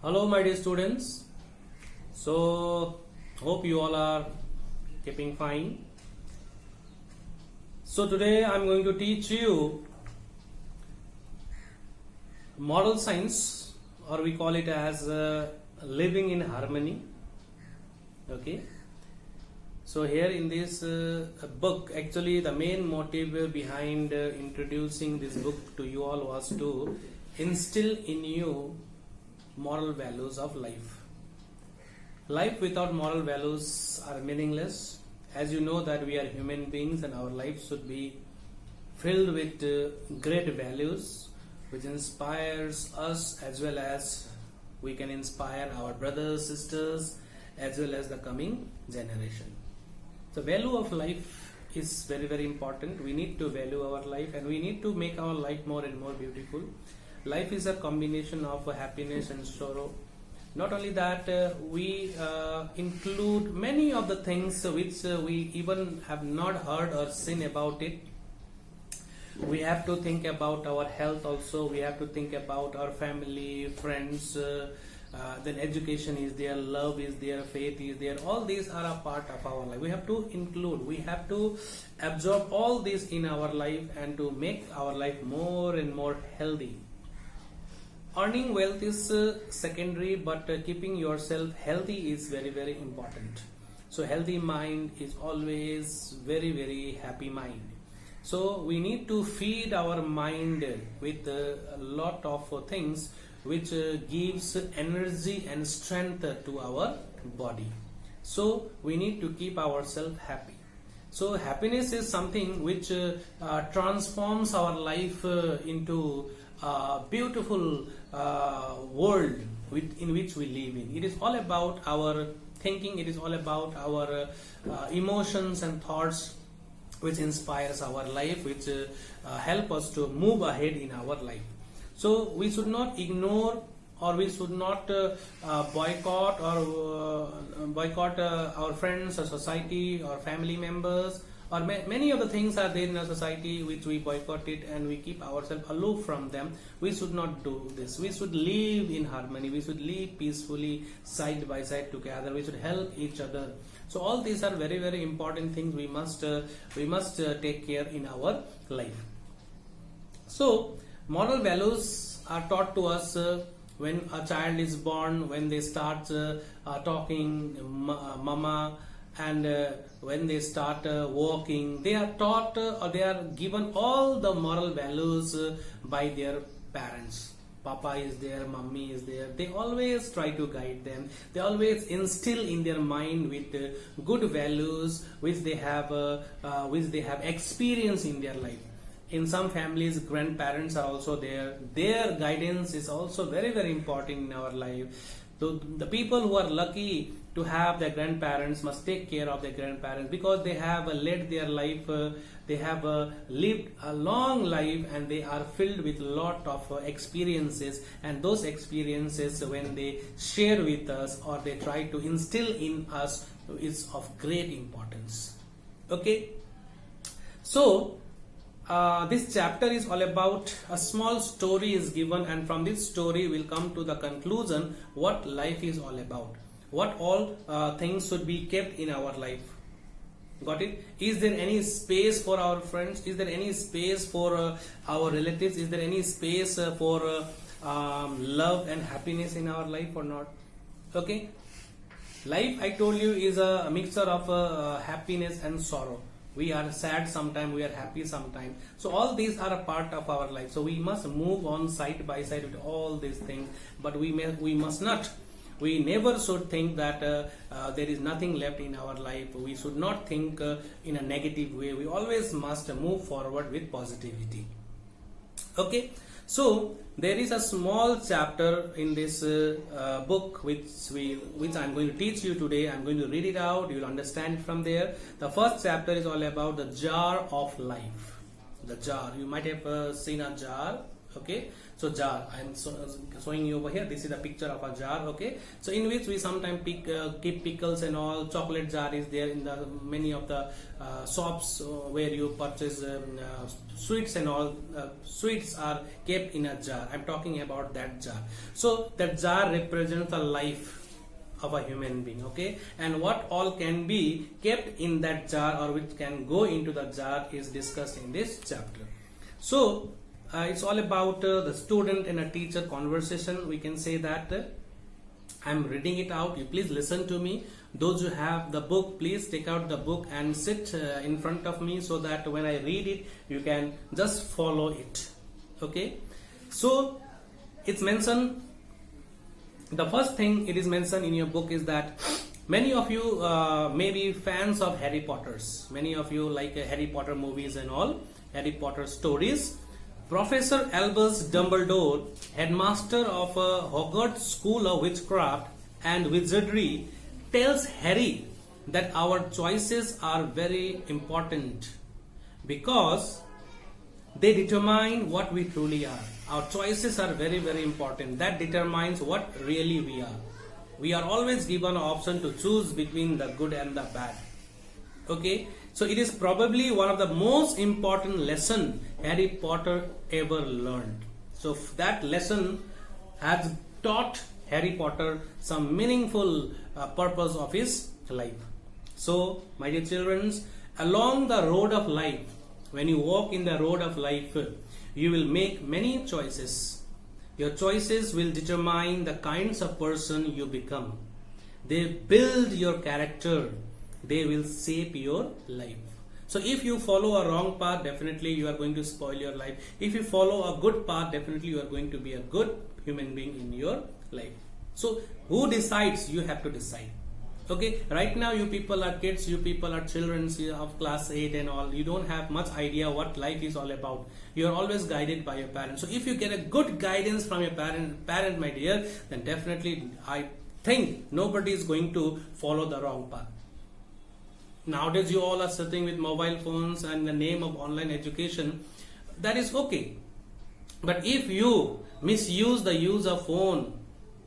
Hello, my dear students. So, hope you all are keeping fine. So, today I am going to teach you moral science, or we call it as living in harmony. Okay. So, here in this book, actually, the main motive behind introducing this book to you all was to instill in you moral values of life. Life without moral values are meaningless. As you know that we are human beings and our life should be filled with great values which inspires us, as well as we can inspire our brothers, sisters, as well as the coming generation. The value of life is very, very important. We need to value our life and we need to make our life more and more beautiful. Life is a combination of happiness and sorrow. Not only that, we include many of the things which we even have not heard or seen about it. We have to think about our health also. We have to think about our family, friends, then education is there, love is there, faith is there. All these are a part of our life. We have to include, we have to absorb all these in our life and to make our life more and more healthy. Earning wealth is secondary, but keeping yourself healthy is very, very important. So healthy mind is always very, very happy mind. So we need to feed our mind with a lot of things which gives energy and strength to our body. So we need to keep ourselves happy. So happiness is something which transforms our life into a beautiful world in which we live in. It is all about our thinking. It is all about our emotions and thoughts which inspires our life, which help us to move ahead in our life. So we should not ignore, or we should not boycott our friends or society or family members, or many of the things are there in our society which we boycott it and we keep ourselves aloof from them. We should not do this. We should live in harmony. We should live peacefully, side by side together. We should help each other. So all these are very, very important things we must take care in our life. So moral values are taught to us when a child is born, when they start talking mama, and when they start walking, they are taught or they are given all the moral values by their parents. Papa is there, mummy is there. They always try to guide them. They always instill in their mind with good values which they have experience in their life. In some families, grandparents are also there. Their guidance is also very, very important in our life. So the people who are lucky to have their grandparents must take care of their grandparents, because they have led their life, they have lived a long life, and they are filled with a lot of experiences, and those experiences when they share with us or they try to instill in us is of great importance. Okay, so this chapter is all about a small story is given, and from this story we'll come to the conclusion what life is all about, what all things should be kept in our life. Got it? Is there any space for our friends? Is there any space for our relatives? Is there any space for love and happiness in our life or not? Okay, life, I told you, is a mixture of happiness and sorrow. We are sad sometimes, we are happy sometimes. So all these are a part of our life. So we must move on side by side with all these things. But we must not. We never should think that there is nothing left in our life. We should not think in a negative way. We always must move forward with positivity. Okay. So there is a small chapter in this book which I'm going to teach you today. I'm going to read it out. You will understand it from there. The first chapter is all about the jar of life. The jar. You might have seen a jar Okay, so jar, I'm showing you over here. This is a picture of a jar. Okay, so in which we sometimes keep pickles and all. Chocolate jar is there in the many of the shops where you purchase sweets and all. Sweets are kept in a jar. I'm talking about that jar. So that jar represents the life of a human being. Okay, and what all can be kept in that jar or which can go into the jar is discussed in this chapter. So it's all about the student and a teacher conversation. We can say that I'm reading it out. You please listen to me. Those who have the book, please take out the book and sit in front of me so that when I read it, you can just follow it. Okay. So it's mentioned. The first thing it is mentioned in your book is that many of you may be fans of Harry Potter's. Many of you like Harry Potter movies and all, Harry Potter stories. Professor Albus Dumbledore, headmaster of a Hogwarts School of Witchcraft and Wizardry, tells Harry that our choices are very important because they determine what we truly are. Our choices are very, very important. That determines what really we are. We are always given an option to choose between the good and the bad. Okay, so it is probably one of the most important lesson Harry Potter ever learned. So that lesson has taught Harry Potter some meaningful purpose of his life. So, my dear children, along the road of life, when you walk in the road of life, you will make many choices. Your choices will determine the kinds of person you become. They build your character. They will shape your life. So if you follow a wrong path, definitely you are going to spoil your life. If you follow a good path, definitely you are going to be a good human being in your life. So who decides? You have to decide. Okay, right now you people are kids, you people are children of class 8 and all. You don't have much idea what life is all about. You are always guided by your parents. So if you get a good guidance from your parent, my dear, then definitely I think nobody is going to follow the wrong path. Nowadays you all are sitting with mobile phones and the name of online education. That is okay. But if you misuse the use of phone,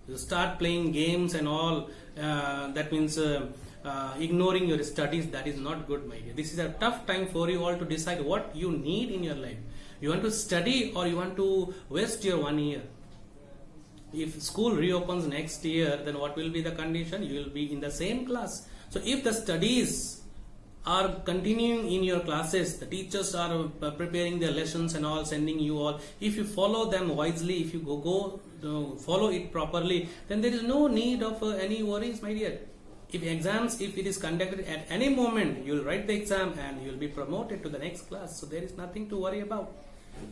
you start playing games and all, that means ignoring your studies, that is not good, my dear. This is a tough time for you all to decide what you need in your life. You want to study or you want to waste your 1 year? If school reopens next year, then what will be the condition? You will be in the same class. So if the studies are continuing in your classes, the teachers are preparing their lessons and all, sending you all. If you follow them wisely, if you go follow it properly, then there is no need of any worries, my dear. If it is conducted at any moment, you will write the exam and you will be promoted to the next class. So there is nothing to worry about.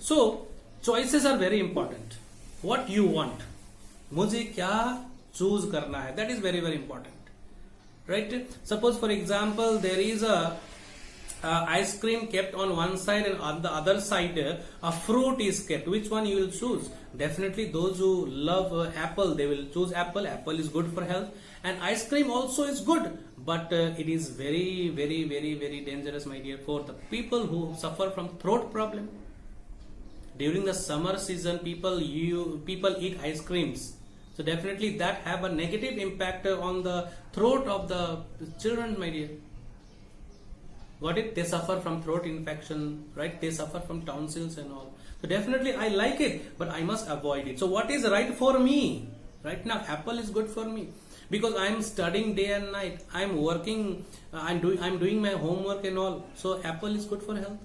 So choices are very important. What you want, मुझे क्या choose करना है, that is very, very important. Right? Suppose for example there is a ice cream kept on one side and on the other side a fruit is kept. Which one you will choose? Definitely those who love apple, they will choose apple. Apple is good for health, and ice cream also is good, but it is very, very, very, very dangerous, my dear, for the people who suffer from throat problem. During the summer season, people eat ice creams. So definitely that have a negative impact on the throat of the children, my dear. Got it? They suffer from throat infection, right? They suffer from tonsils and all. So definitely I like it, but I must avoid it. So what is right for me? Right now, apple is good for me because I am studying day and night. I am working. I'm doing my homework and all. So apple is good for health.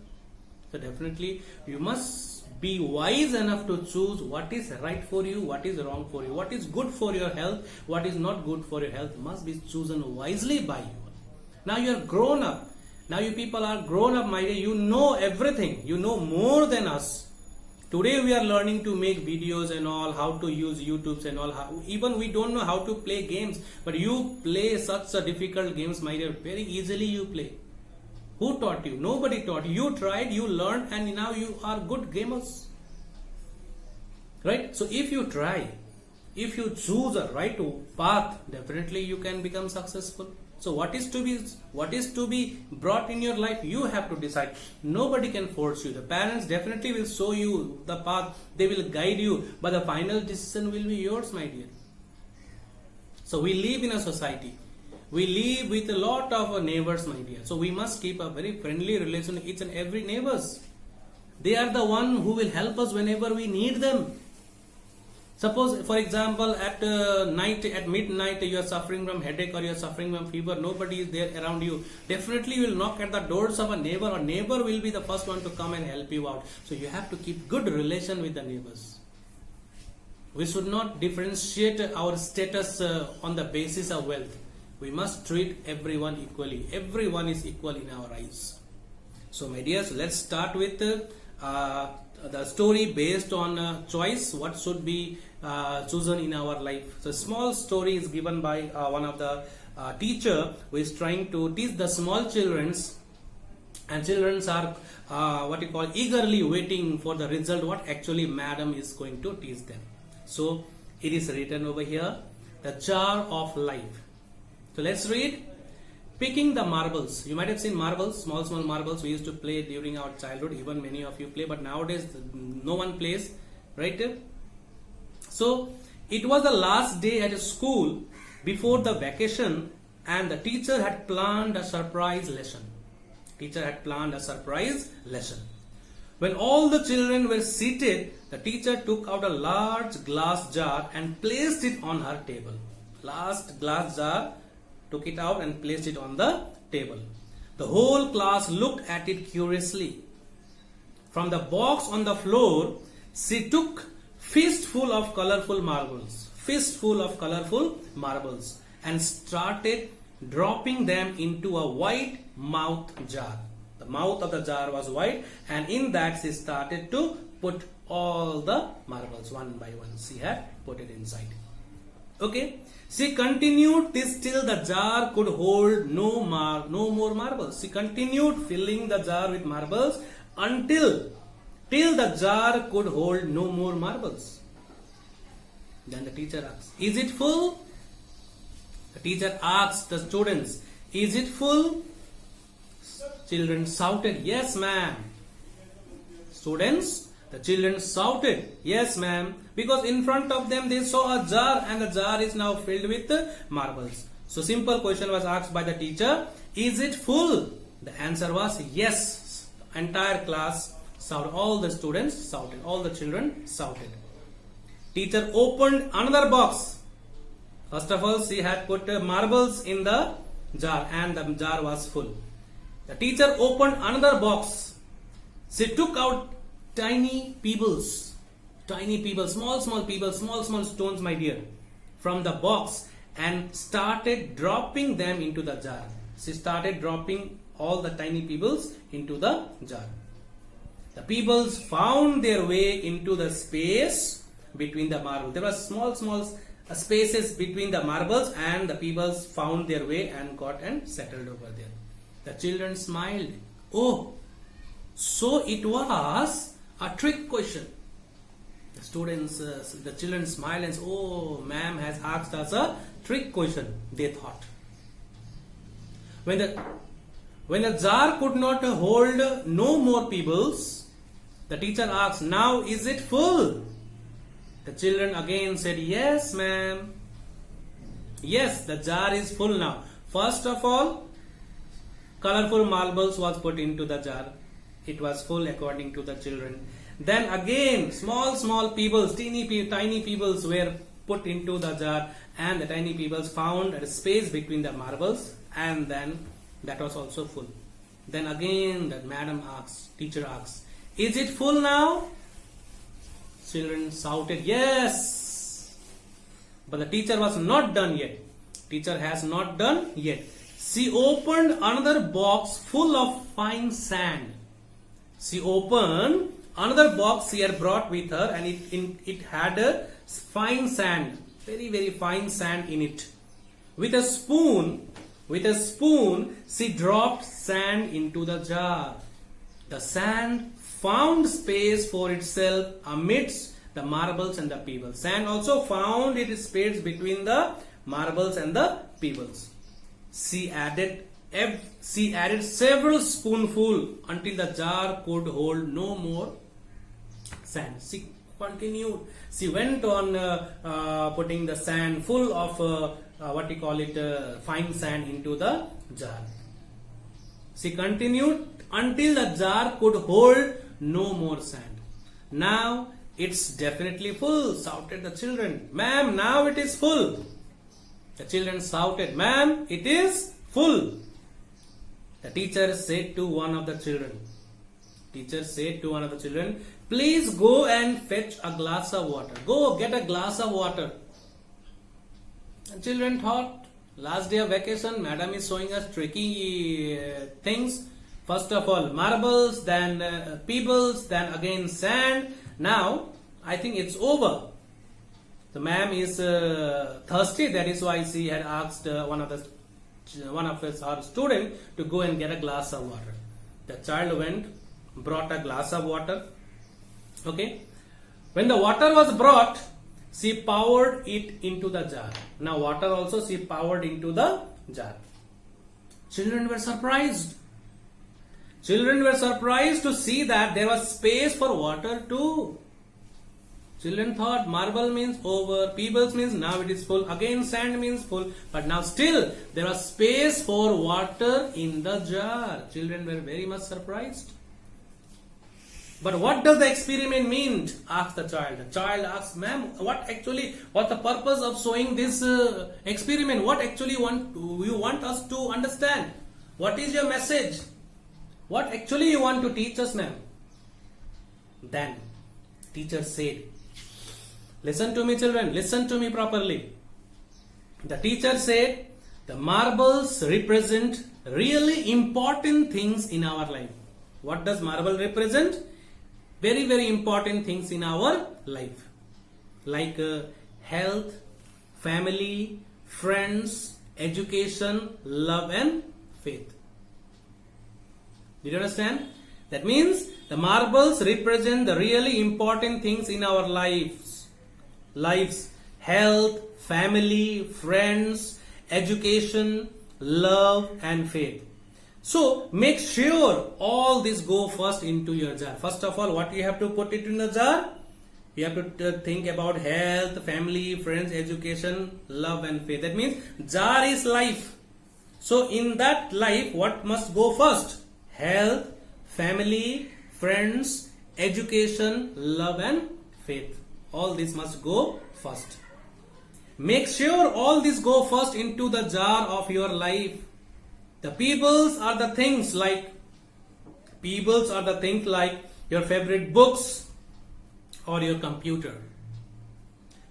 So definitely you must be wise enough to choose what is right for you, what is wrong for you, what is good for your health, what is not good for your health must be chosen wisely by you. Now you are grown up. Now you people are grown up, my dear. You know everything. You know more than us. Today we are learning to make videos and all, how to use YouTubes and all. Even we don't know how to play games, but you play such a difficult games, my dear. Very easily you play. Who taught you? Nobody taught you. You tried, you learned, and now you are good gamers. Right? So if you try, If you choose a right path, definitely you can become successful. So what is to be brought in your life, you have to decide. Nobody can force you. The parents definitely will show you the path, they will guide you, but the final decision will be yours, my dear. So we live in a society, we live with a lot of neighbors, my dear. So we must keep a very friendly relation with each and every neighbors. They are the one who will help us whenever we need them. Suppose, for example, at midnight, you are suffering from headache or you are suffering from fever, nobody is there around you. Definitely you will knock at the doors of a neighbor, or neighbor will be the first one to come and help you out. So you have to keep good relation with the neighbors. We should not differentiate our status on the basis of wealth. We must treat everyone equally. Everyone is equal in our eyes. So my dears, let's start with the story based on choice, what should be chosen in our life. So small story is given by one of the teacher who is trying to teach the small childrens, and childrens are eagerly waiting for the result, what actually madam is going to teach them. So it is written over here, the jar of life. So let's read. Picking the marbles. You might have seen marbles, small marbles we used to play during our childhood. Even many of you play, but nowadays no one plays, right? So it was the last day at school before the vacation, and the teacher had planned a surprise lesson. When all the children were seated, the teacher took out a large glass jar and placed it on her table. Last glass jar, took it out and placed it on the table. The whole class looked at it curiously. From the box on the floor, she took fistful of colorful marbles, and started dropping them into a white mouth jar. The mouth of the jar was white, and in that she started to put all the marbles one by one. She had put it inside. Okay. She continued this till the jar could hold no more marbles. She continued filling the jar with marbles till the jar could hold no more marbles. Then the teacher asked, "Is it full?" The teacher asked the students, "Is it full?" Children shouted, "Yes, ma'am." The children shouted, "Yes, ma'am," because in front of them they saw a jar, and the jar is now filled with marbles. So simple question was asked by the teacher, "Is it full?" The answer was yes. The entire class shouted, all the students shouted, all the children shouted. Teacher opened another box. First of all, she had put marbles in the jar, and the jar was full. The teacher opened another box. She took out tiny pebbles, small pebbles, small stones, my dear, from the box, and started dropping them into the jar. She started dropping all the tiny pebbles into the jar. The pebbles found their way into the space between the marbles. There were small spaces between the marbles, and the pebbles found their way and got and settled over there. The children smiled. Oh, so it was a trick question. The children smiled and said, "Oh, ma'am has asked us a trick question," they thought. When the jar could not hold no more pebbles, the teacher asked, "Now is it full?" The children again said, "Yes, ma'am." Yes, the jar is full now. First of all, colorful marbles was put into the jar. It was full according to the children. Then again, small pebbles, tiny pebbles were put into the jar, and the tiny pebbles found a space between the marbles, and then that was also full. Then again, the teacher asked, "Is it full now?" Children shouted, "Yes." But the teacher was not done yet. Teacher has not done yet. She opened another box full of fine sand. She opened another box she had brought with her, and it had a fine sand, very fine sand in it. With a spoon, she dropped sand into the jar. The sand found space for itself amidst the marbles and the pebbles. Sand also found its space between the marbles and the pebbles. She added several spoonfuls until the jar could hold no more sand. She continued. She went on putting the sand full of fine sand into the jar. She continued until the jar could hold no more sand. Now it's definitely full, shouted the children. Ma'am, now it is full. The children shouted, Ma'am, it is full. The teacher said to one of the children, please go and fetch a glass of water. Go get a glass of water. The children thought, last day of vacation, madam is showing us tricky things. First of all, marbles, then pebbles, then again sand. Now, I think it's over. The ma'am is thirsty. That is why she had asked one of our student to go and get a glass of water. The child went, brought a glass of water. Okay. When the water was brought, she poured it into the jar. Now water also she poured into the jar. Children were surprised. Children were surprised to see that there was space for water too. Children thought marble means over, pebbles means now it is full, again sand means full, but now still there was space for water in the jar. Children were very much surprised. But what does the experiment mean? Asked the child. The child asked, ma'am, what's the purpose of showing this experiment? What actually you want us to understand? What is your message? What actually you want to teach us, ma'am? Then teacher said, listen to me children, listen to me properly. The teacher said, the marbles represent really important things in our life. What does marble represent? Very, very important things in our life. Like health, family, friends, education, love and faith. Did you understand? That means the marbles represent the really important things in our lives. Health, family, friends, education, love and faith. So make sure all this go first into your jar. First of all, what you have to put it in the jar? You have to think about health, family, friends, education, love and faith. That means jar is life. So in that life, what must go first? Health, family, friends, education, love and faith. All this must go first. Make sure all this go first into the jar of your life. The pebbles are the things like your favorite books or your computer.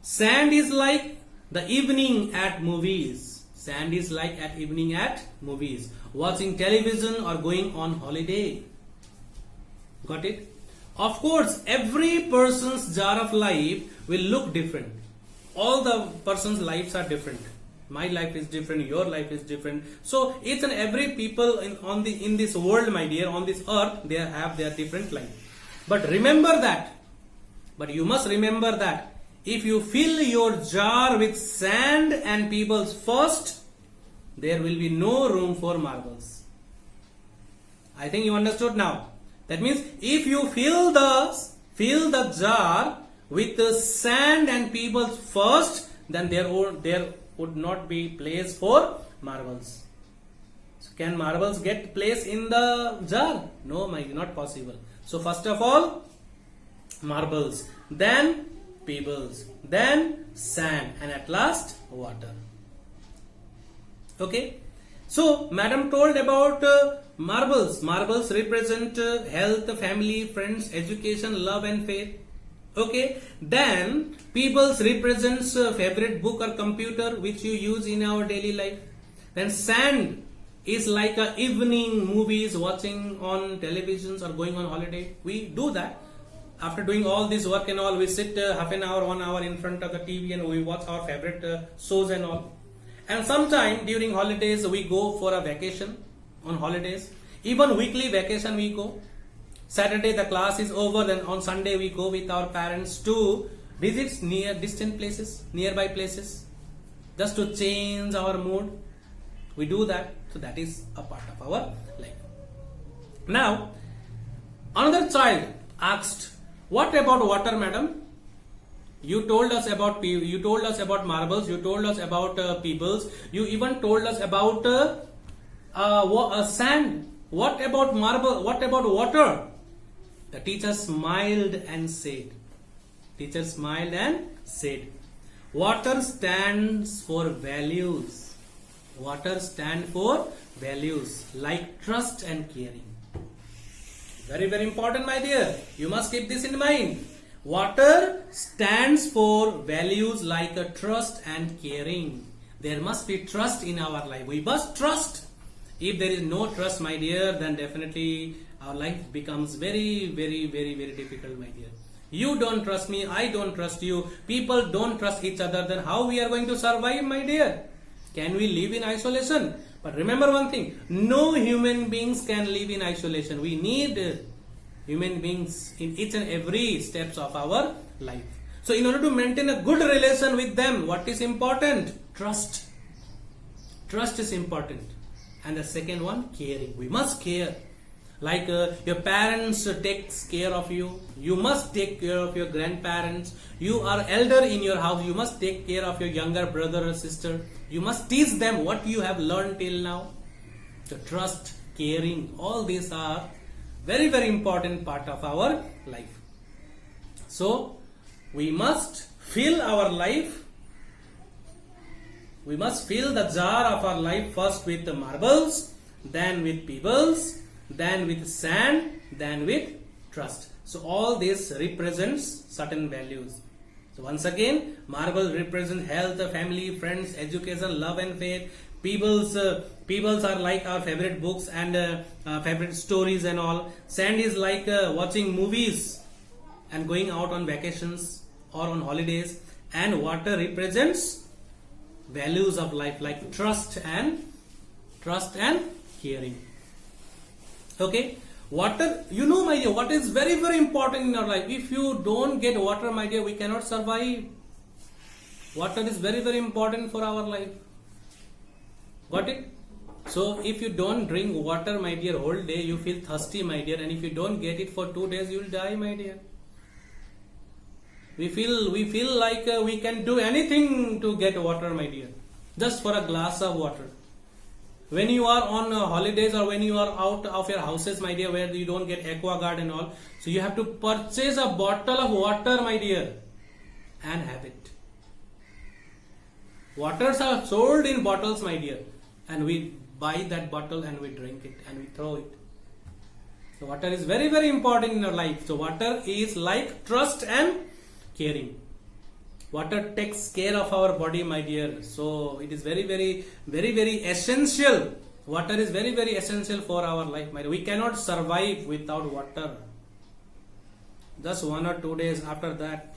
Sand is like the evening at movies. Sand is like at evening at movies. Watching television or going on holiday. Got it? Of course, every person's jar of life will look different. All the person's lives are different. My life is different, your life is different. So each and every people in this world, my dear, on this earth, they have their different life. But remember that. But you must remember that if you fill your jar with sand and pebbles first, there will be no room for marbles. I think you understood now. That means if you fill the jar with the sand and pebbles first, then there would not be place for marbles. So can marbles get place in the jar? No, not possible. So first of all, marbles, then pebbles, then sand, and at last water. Okay. So madam told about marbles. Marbles represent health, family, friends, education, love and faith. Okay, then pebbles represents favorite book or computer which you use in our daily life. Then sand is like a evening movies, watching on televisions or going on holiday. We do that. After doing all this work and all, we sit half an hour, 1 hour in front of the TV and we watch our favorite shows and all. And sometime during holidays we go for a vacation on holidays. Even weekly vacation we go. Saturday the class is over, then on Sunday we go with our parents to visits near distant places, nearby places, just to change our mood. We do that. So that is a part of our life. Now, another child asked, "What about water, madam? You told us about marbles. You told us about pebbles. You even told us about sand. What about marble? What about water?" The teacher smiled and said, "Water stands for values. Water stands for values like trust and caring." Very, very important, my dear. You must keep this in mind. Water stands for values like trust and caring. There must be trust in our life. We must trust. If there is no trust, my dear, then definitely our life becomes very, very, very, very difficult, my dear. You don't trust me, I don't trust you, people don't trust each other, then how we are going to survive, my dear? Can we live in isolation? But remember one thing, no human beings can live in isolation. We need human beings in each and every steps of our life. So in order to maintain a good relation with them, what is important? Trust. Trust is important. And the second one, caring. We must care. Like your parents takes care of you. You must take care of your grandparents. You are elder in your house. You must take care of your younger brother or sister. You must teach them what you have learned till now. So trust, caring, all these are very, very important part of our life. So we must fill our life. We must fill the jar of our life first with the marbles, then with pebbles, then with sand, then with trust. So all this represents certain values. So once again, marble represents health, family, friends, education, love and faith. Pebbles are like our favorite books and favorite stories and all. Sand is like watching movies and going out on vacations or on holidays. And water represents values of life like trust and caring. Okay, water, you know, my dear, water is very, very important in our life. If you don't get water, my dear, we cannot survive. Water is very, very important for our life. Got it? So if you don't drink water, my dear, whole day, you feel thirsty, my dear, and if you don't get it for 2 days, you will die, my dear. We feel like we can do anything to get water, my dear, just for a glass of water. When you are on holidays or when you are out of your houses, my dear, where you don't get aquaguard and all, so you have to purchase a bottle of water, my dear, and have it. Waters are sold in bottles, my dear, and we buy that bottle and we drink it and we throw it. So water is very, very important in our life. So water is like trust and caring. Water takes care of our body, my dear. So it is very, very, very, very essential. Water is very, very essential for our life, my dear. We cannot survive without water. Just 1 or 2 days after that,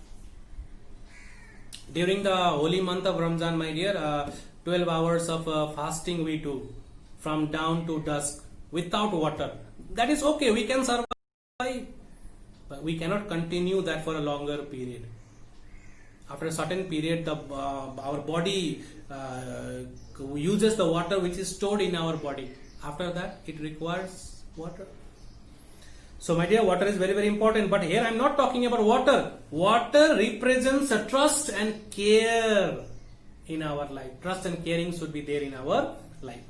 during the holy month of Ramzan, my dear, 12 hours of fasting we do from dawn to dusk without water. That is okay. We can survive. But we cannot continue that for a longer period. After a certain period, our body uses the water which is stored in our body. After that, it requires water. So my dear, water is very, very important. But here I am not talking about water. Water represents a trust and care in our life. Trust and caring should be there in our life.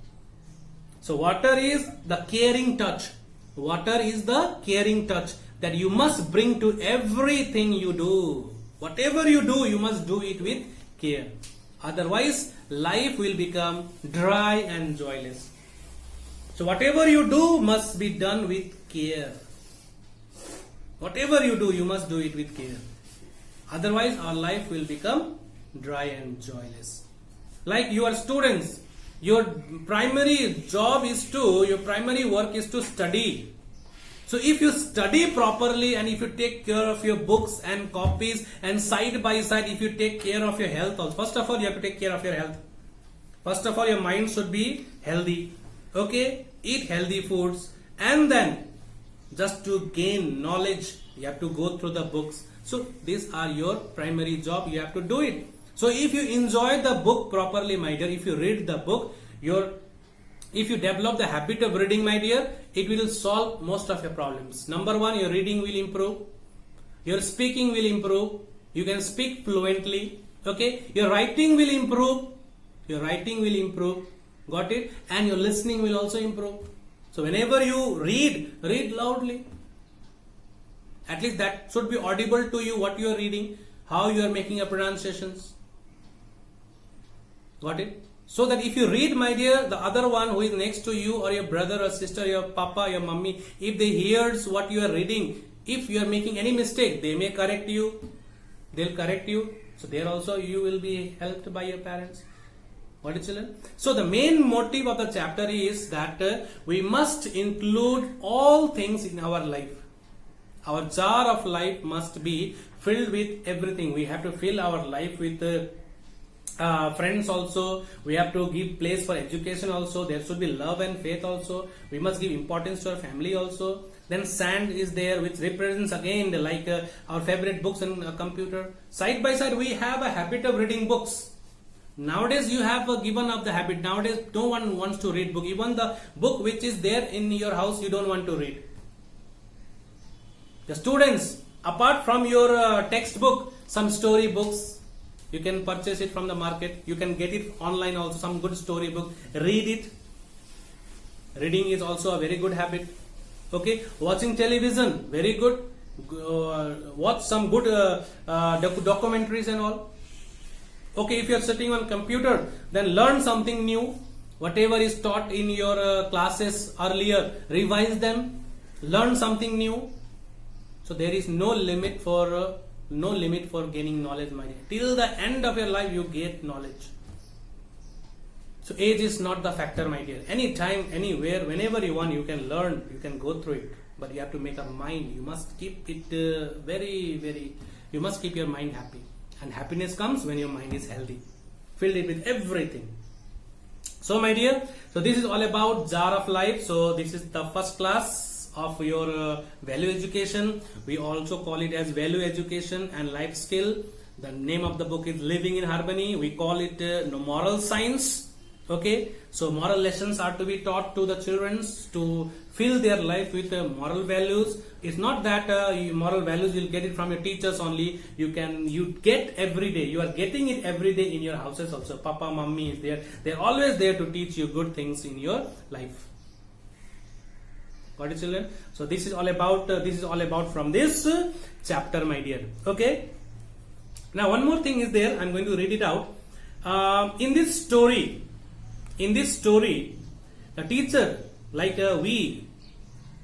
So water is the caring touch. Water is the caring touch that you must bring to everything you do. Whatever you do, you must do it with care. Otherwise, life will become dry and joyless. So whatever you do must be done with care. Whatever you do, you must do it with care. Otherwise, our life will become dry and joyless. Like you are students, your primary work is to study. So if you study properly and if you take care of your books and copies and side by side if you take care of your health also. First of all, you have to take care of your health. First of all, your mind should be healthy. Okay? Eat healthy foods. And then just to gain knowledge, you have to go through the books. So these are your primary job. You have to do it. So if you enjoy the book properly, my dear, if you read the book, if you develop the habit of reading, my dear, it will solve most of your problems. Number one, your reading will improve. Your speaking will improve. You can speak fluently. Okay. Your writing will improve. Your writing will improve. Got it? And your listening will also improve. So whenever you read loudly. At least that should be audible to you, what you are reading, how you are making your pronunciations. Got it? So that if you read, my dear, the other one who is next to you, or your brother or sister, your papa, your mummy, if they hears what you are reading, if you are making any mistake, they may correct you. They'll correct you. So there also you will be helped by your parents. What is children? So the main motive of the chapter is that we must include all things in our life. Our jar of life must be filled with everything. We have to fill our life with friends also. We have to give place for education also. There should be love and faith also. We must give importance to our family also. Then sand is there, which represents again our favorite books and computer. Side by side, we have a habit of reading books. Nowadays you have given up the habit. Nowadays no one wants to read book. Even the book which is there in your house, you don't want to read. The students, apart from your textbook, some story books, you can purchase it from the market. You can get it online also, some good story book. Read it. Reading is also a very good habit. Okay, watching television, very good. Watch some good documentaries and all. Okay, if you are sitting on computer, then learn something new. Whatever is taught in your classes earlier, revise them. Learn something new. So there is no limit for gaining knowledge, my dear. Till the end of your life, you get knowledge. So age is not the factor, my dear. Anytime, anywhere, whenever you want, you can learn. You can go through it. But you have to make a mind. You must keep it you must keep your mind happy. And happiness comes when your mind is healthy. Filled it with everything. So my dear, so this is all about jar of life. So this is the first class of your value education. We also call it as value education and life skill. The name of the book is Living in Harmony. We call it moral science. Okay, so moral lessons are to be taught to the children to fill their life with moral values. It's not that moral values you'll get it from your teachers only. You get every day. You are getting it every day in your houses also. Papa, mummy is there. They're always there to teach you good things in your life. Got it, children? So this is all about from this chapter, my dear. Okay. Now one more thing is there. I'm going to read it out. In this story, the teacher,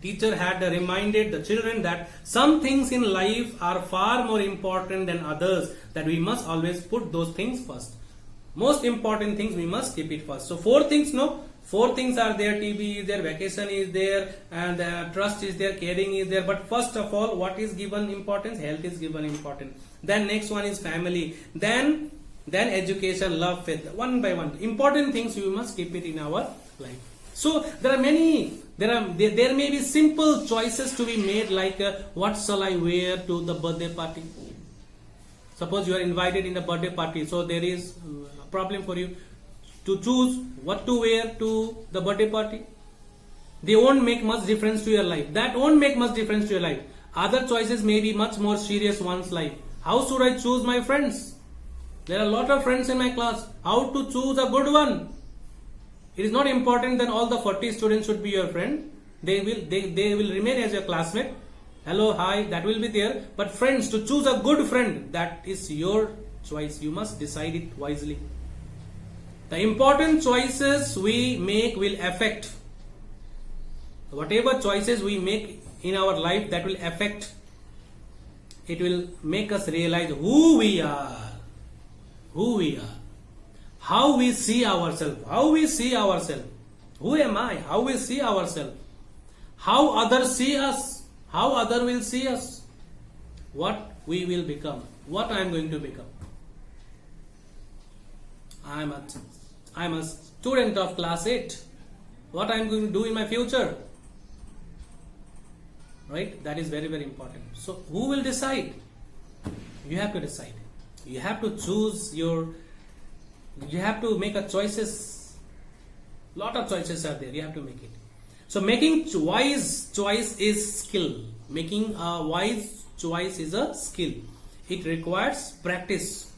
teacher had reminded the children that some things in life are far more important than others, that we must always put those things first. Most important things we must keep it first. So four things are there. TB is there, vacation is there, and trust is there, caring is there. But first of all, what is given importance? Health is given importance. Then next one is family. Then education, love, faith. One by one, important things we must keep it in our life. So there may be simple choices to be made, like what shall I wear to the birthday party? Suppose you are invited in a birthday party, so there is a problem for you to choose what to wear to the birthday party. They won't make much difference to your life. That won't make much difference to your life. Other choices may be much more serious one's life. How should I choose my friends? There are a lot of friends in my class. How to choose a good one? It is not important that all the 40 students should be your friend. They will remain as your classmate. Hello, hi, that will be there. But friends, to choose a good friend, that is your choice. You must decide it wisely. The important choices we make will affect. Whatever choices we make in our life, that will affect. It will make us realize who we are. How we see ourselves. Who am I? How we see ourselves. How others see us. How others will see us. What we will become. What I am going to become. I am a student of class 8. What I am going to do in my future. Right? That is very, very important. So who will decide? You have to decide. You have to choose your. You have to make a choices. Lot of choices are there. You have to make it. So making wise choice is skill. Making a wise choice is a skill. It requires practice.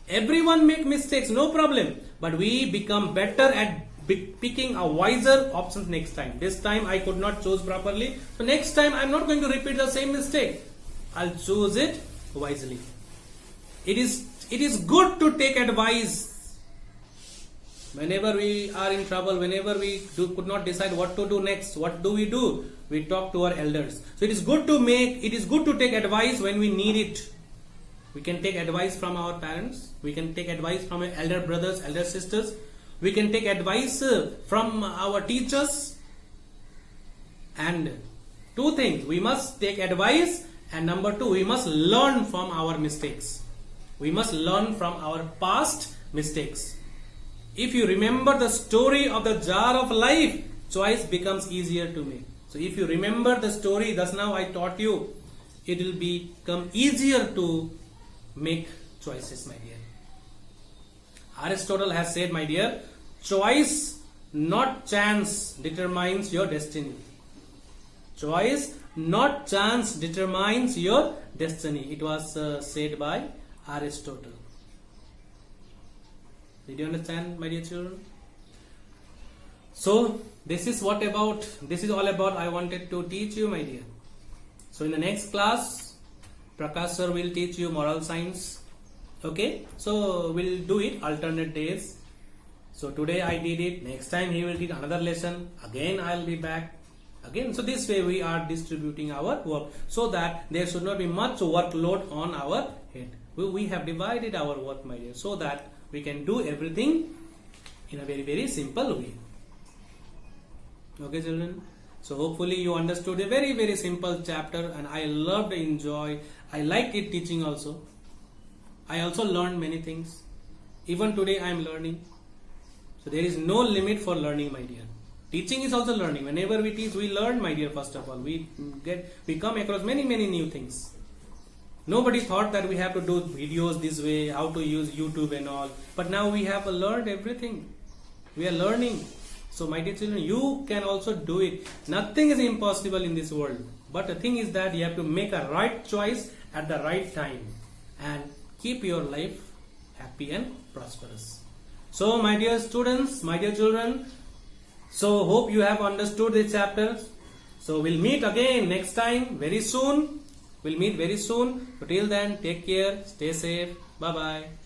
Everyone make mistakes, no problem. But we become better at picking a wiser options next time. This time I could not choose properly. So next time I am not going to repeat the same mistake. I'll choose it wisely. It is good to take advice. Whenever we are in trouble, whenever we could not decide what to do next, what do? We talk to our elders. So it is good to take advice when we need it. We can take advice from our parents. We can take advice from our elder brothers, elder sisters. We can take advice from our teachers. And two things, we must take advice, and number two, we must learn from our mistakes. We must learn from our past mistakes. If you remember the story of the jar of life, choice becomes easier to make. So if you remember the story, thus now I taught you, it will become easier to make choices, my dear. Aristotle has said, my dear, choice, not chance, determines your destiny. Choice, not chance, determines your destiny. It was said by Aristotle. Did you understand, my dear children? So this is all about I wanted to teach you, my dear. So in the next class, Prakash sir will teach you moral science. Okay, so we'll do it alternate days. So today I did it. Next time he will teach another lesson. Again I'll be back. Again, so this way we are distributing our work so that there should not be much workload on our head. We have divided our work, my dear, so that we can do everything in a very, very simple way. Okay, children? So hopefully you understood a very, very simple chapter, and I loved, I liked it teaching also. I also learned many things. Even today I am learning. So there is no limit for learning, my dear. Teaching is also learning. Whenever we teach, we learn, my dear. First of all, we come across many, many new things. Nobody thought that we have to do videos this way, how to use YouTube and all. But now we have learned everything. We are learning. So my dear children, you can also do it. Nothing is impossible in this world. But the thing is that you have to make a right choice at the right time and keep your life happy and prosperous. So my dear students, my dear children, so hope you have understood this chapter. So we'll meet again next time very soon. We'll meet very soon. So till then, take care, stay safe. Bye-bye.